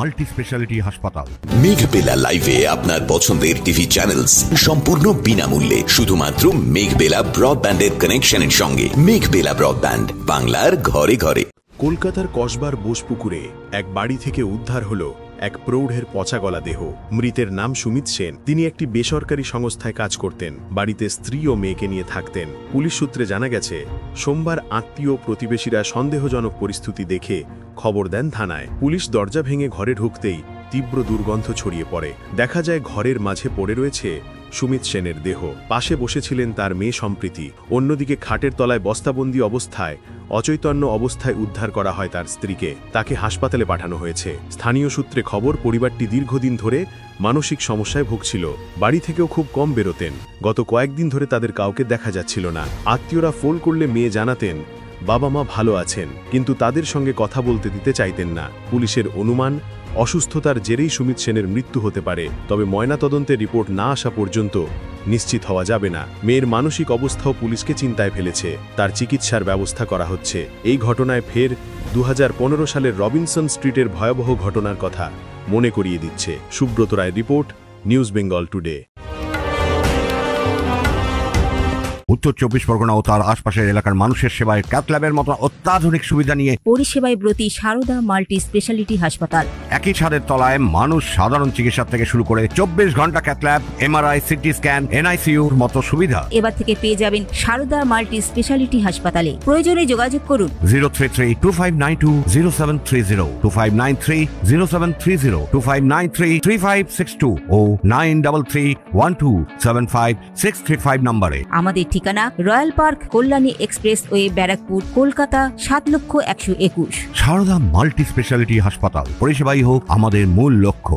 Multi speciality হাসপাতাল। মেঘবেলা লাইভে আপনার পছন্দের টিভি চ্যানেলস সম্পূর্ণ বিনামূল্যে, শুধুমাত্র মেঘবেলা ব্রডব্যান্ডের কানেকশনের সঙ্গে। মেঘবেলা ব্রডব্যান্ড, বাংলার ঘরে ঘরে। কলকাতার কসবার বোসপুকুরে এক বাড়ি থেকে উদ্ধার হল এক প্রৌঢ়ের পচা গলা দেহ। মৃতের নাম সুমিত সেন। তিনি একটি বেসরকারি সংস্থায় কাজ করতেন। বাড়িতে স্ত্রী ও মেয়েকে নিয়ে থাকতেন। পুলিশ সূত্রে জানা গেছে, সোমবার আত্মীয় প্রতিবেশীরা সন্দেহজনক পরিস্থিতি দেখে খবর দেন থানায়। পুলিশ দরজা ভেঙে ঘরে ঢুকতেই তীব্র দুর্গন্ধ ছড়িয়ে পড়ে। দেখা যায় ঘরের মাঝে পড়ে রয়েছে সুমিত সেনের দেহ। পাশে বসেছিলেন তার মেয়ে সম্প্রীতি। অন্যদিকে খাটের তলায় বস্তাবন্দি অবস্থায় অচৈতন্য অবস্থায় উদ্ধার করা হয় তার স্ত্রীকে। তাকে হাসপাতালে পাঠানো হয়েছে। স্থানীয় সূত্রে খবর, পরিবারটি দীর্ঘদিন ধরে মানসিক সমস্যায় ভুগছিল। বাড়ি থেকেও খুব কম বেরোতেন। গত কয়েকদিন ধরে তাদের কাউকে দেখা যাচ্ছিল না। আত্মীয়রা ফোন করলে মেয়ে জানাতেন বাবা মা ভালো আছেন, কিন্তু তাদের সঙ্গে কথা বলতে দিতে চাইতেন না। পুলিশের অনুমান, অসুস্থতার জেরেই সুমিত সেনের মৃত্যু হতে পারে। তবে ময়নাতদন্তের রিপোর্ট না আসা পর্যন্ত নিশ্চিত হওয়া যাবে না। মেয়ের মানসিক অবস্থাও পুলিশকে চিন্তায় ফেলেছে। তার চিকিৎসার ব্যবস্থা করা হচ্ছে। এই ঘটনায় ফের 2015 সালের রবিনসন স্ট্রিটের ভয়াবহ ঘটনার কথা মনে করিয়ে দিচ্ছে। সুব্রত রায়ের রিপোর্ট, নিউজ বেঙ্গল টুডে। উত্তর 24 পরগনা ও তার আশপাশের এলাকার মানুষের সেবায় ক্যাথ ল্যাবের মতো অত্যাধুনিক সুবিধা নিয়ে পরিষেবায় ব্রতী সারদা মাল্টি স্পেশালিটি হাসপাতাল। একই ছাদের তলায় মানুষ সাধারণ চিকিৎসা থেকে শুরু করে 24 ঘন্টা cath lab, MRI, CT scan, এনআইসিইউর মতো সুবিধা এবার থেকে পেয়ে যাবেন সারদা মাল্টি স্পেশালিটি হাসপাতালে। প্রয়োজনে যোগাযোগ করুন 033-2592-0730, 2593-0730, 2593-3562 ও 9331275635 নম্বরে। আমাদের ঠিকানা royal park, Kalyani expressway, Barrackpore, Kolkata 7,121,000। Sarada multi speciality হাসপাতাল, পরিষেবাই হোক আমাদের মূল লক্ষ্য।